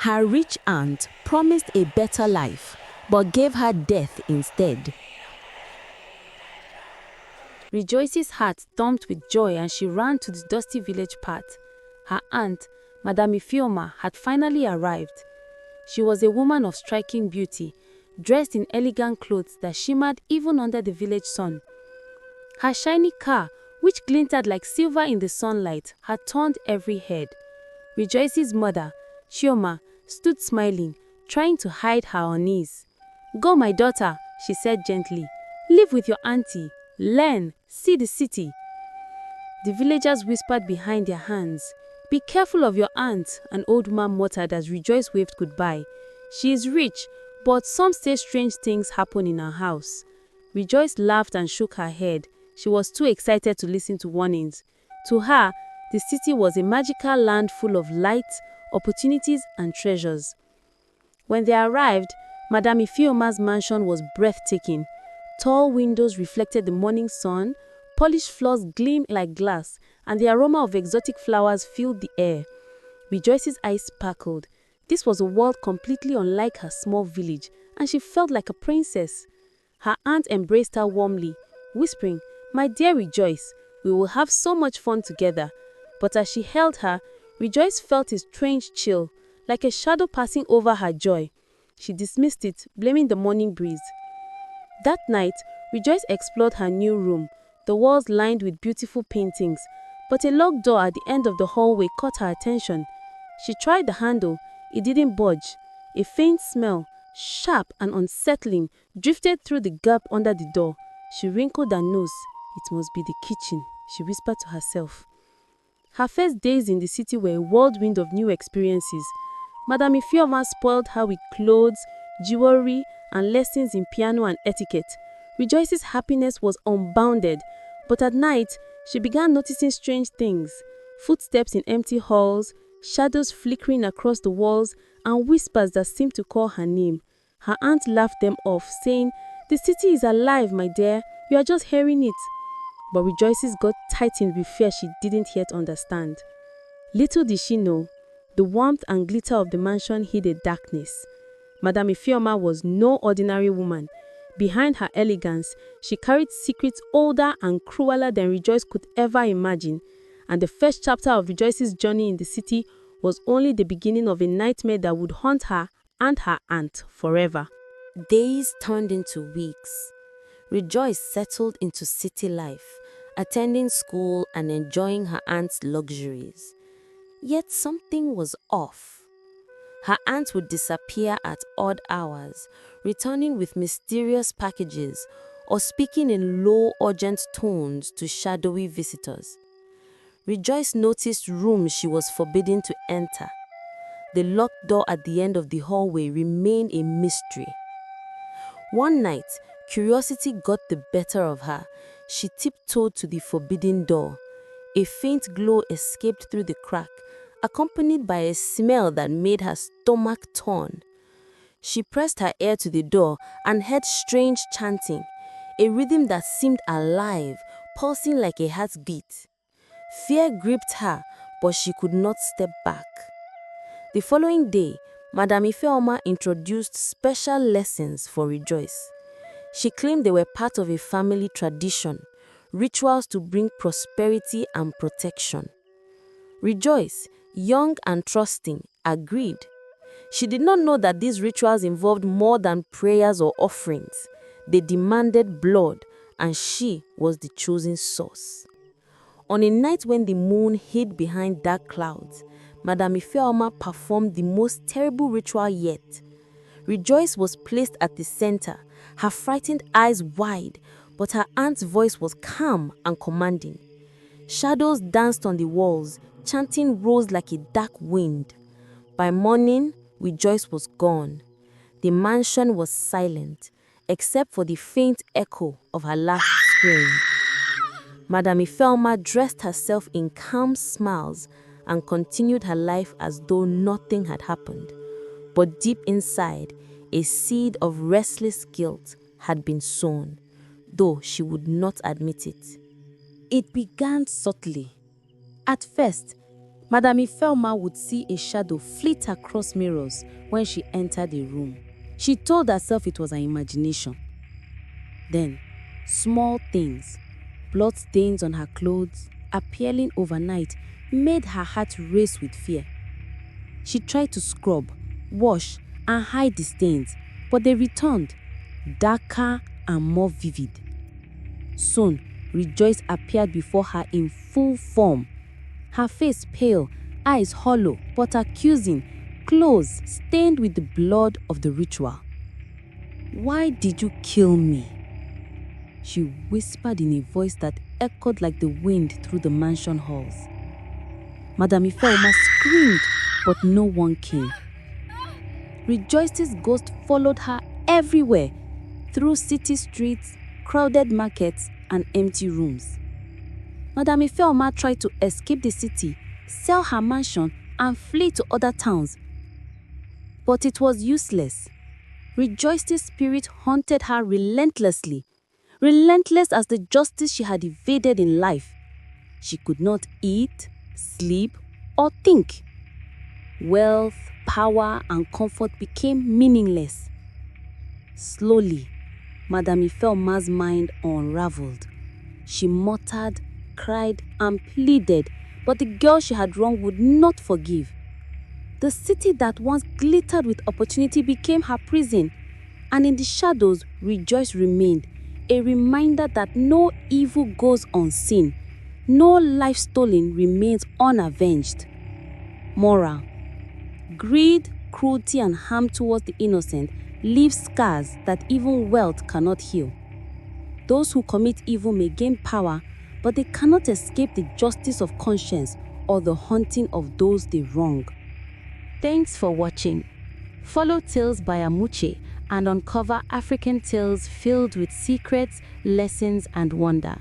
Her rich aunt promised a better life, but gave her death instead. Rejoice's heart thumped with joy and she ran to the dusty village path. Her aunt, Madame Ifeoma, had finally arrived. She was a woman of striking beauty, dressed in elegant clothes that shimmered even under the village sun. Her shiny car, which glinted like silver in the sunlight, had turned every head. Rejoice's mother, Chioma, stood smiling, trying to hide her unease. "Go, my daughter," she said gently. "Live with your auntie. Learn. See the city." The villagers whispered behind their hands. "Be careful of your aunt," an old man muttered as Rejoice waved goodbye. "She is rich, but some say strange things happen in her house." Rejoice laughed and shook her head. She was too excited to listen to warnings. To her, the city was a magical land full of light, opportunities, and treasures. When they arrived, Madame Ifeoma's mansion was breathtaking. Tall windows reflected the morning sun, polished floors gleamed like glass, and the aroma of exotic flowers filled the air. Rejoice's eyes sparkled. This was a world completely unlike her small village, and she felt like a princess. Her aunt embraced her warmly, whispering, "My dear Rejoice, we will have so much fun together." But as she held her, Rejoice felt a strange chill, like a shadow passing over her joy. She dismissed it, blaming the morning breeze. That night, Rejoice explored her new room, the walls lined with beautiful paintings, but a locked door at the end of the hallway caught her attention. She tried the handle, it didn't budge. A faint smell, sharp and unsettling, drifted through the gap under the door. She wrinkled her nose. "It must be the kitchen," she whispered to herself. Her first days in the city were a whirlwind of new experiences. Madame Ifeoma spoiled her with clothes, jewelry, and lessons in piano and etiquette. Rejoice's happiness was unbounded, but at night, she began noticing strange things. Footsteps in empty halls, shadows flickering across the walls, and whispers that seemed to call her name. Her aunt laughed them off, saying, "The city is alive, my dear. You are just hearing it." But Rejoice's gut tightened with fear she didn't yet understand. Little did she know, the warmth and glitter of the mansion hid a darkness. Madame Ifeoma was no ordinary woman. Behind her elegance, she carried secrets older and crueler than Rejoice could ever imagine. And the first chapter of Rejoice's journey in the city was only the beginning of a nightmare that would haunt her and her aunt forever. Days turned into weeks. Rejoice settled into city life, attending school and enjoying her aunt's luxuries. Yet something was off. Her aunt would disappear at odd hours, returning with mysterious packages or speaking in low, urgent tones to shadowy visitors. Rejoice noticed rooms she was forbidden to enter. The locked door at the end of the hallway remained a mystery. One night, curiosity got the better of her. She tiptoed to the forbidden door. A faint glow escaped through the crack, accompanied by a smell that made her stomach turn. She pressed her ear to the door and heard strange chanting, a rhythm that seemed alive, pulsing like a heartbeat. Fear gripped her, but she could not step back. The following day, Madame Ifeoma introduced special lessons for Rejoice. She claimed they were part of a family tradition, rituals to bring prosperity and protection. Rejoice, young and trusting, agreed. She did not know that these rituals involved more than prayers or offerings. They demanded blood, and she was the chosen source. On a night when the moon hid behind dark clouds, Madame Ifeoma performed the most terrible ritual yet. Rejoice was placed at the center, her frightened eyes wide, but her aunt's voice was calm and commanding. Shadows danced on the walls, chanting rose like a dark wind. By morning, Rejoice was gone. The mansion was silent, except for the faint echo of her last scream. Madame Ifeoma dressed herself in calm smiles and continued her life as though nothing had happened. But deep inside, a seed of restless guilt had been sown, though she would not admit it. It began subtly. At first, Madame Ifelma would see a shadow flit across mirrors when she entered a room. She told herself it was her imagination. Then, small things, blood stains on her clothes, appearing overnight, made her heart race with fear. She tried to scrub, wash, and hide the stains, but they returned, darker and more vivid. Soon, Rejoice appeared before her in full form. Her face pale, eyes hollow but accusing, clothes stained with the blood of the ritual. "Why did you kill me?" she whispered in a voice that echoed like the wind through the mansion halls. Madame Ifelma screamed, but no one came. Rejoice's ghost followed her everywhere, through city streets, crowded markets, and empty rooms. Madame Ifelma tried to escape the city, sell her mansion, and flee to other towns. But it was useless. Rejoice's spirit haunted her relentlessly, relentless as the justice she had evaded in life. She could not eat, sleep, or think. Wealth, power, and comfort became meaningless. Slowly, Madame Ifelma's mind unraveled. She muttered, cried, and pleaded, but the girl she had wronged would not forgive. The city that once glittered with opportunity became her prison, and in the shadows, Rejoice remained, a reminder that no evil goes unseen, no life stolen remains unavenged. Moral: greed, cruelty, and harm towards the innocent leave scars that even wealth cannot heal. Those who commit evil may gain power, but they cannot escape the justice of conscience or the haunting of those they wrong. Thanks for watching. Follow Tales by Amuche and uncover African tales filled with secrets, lessons, and wonder.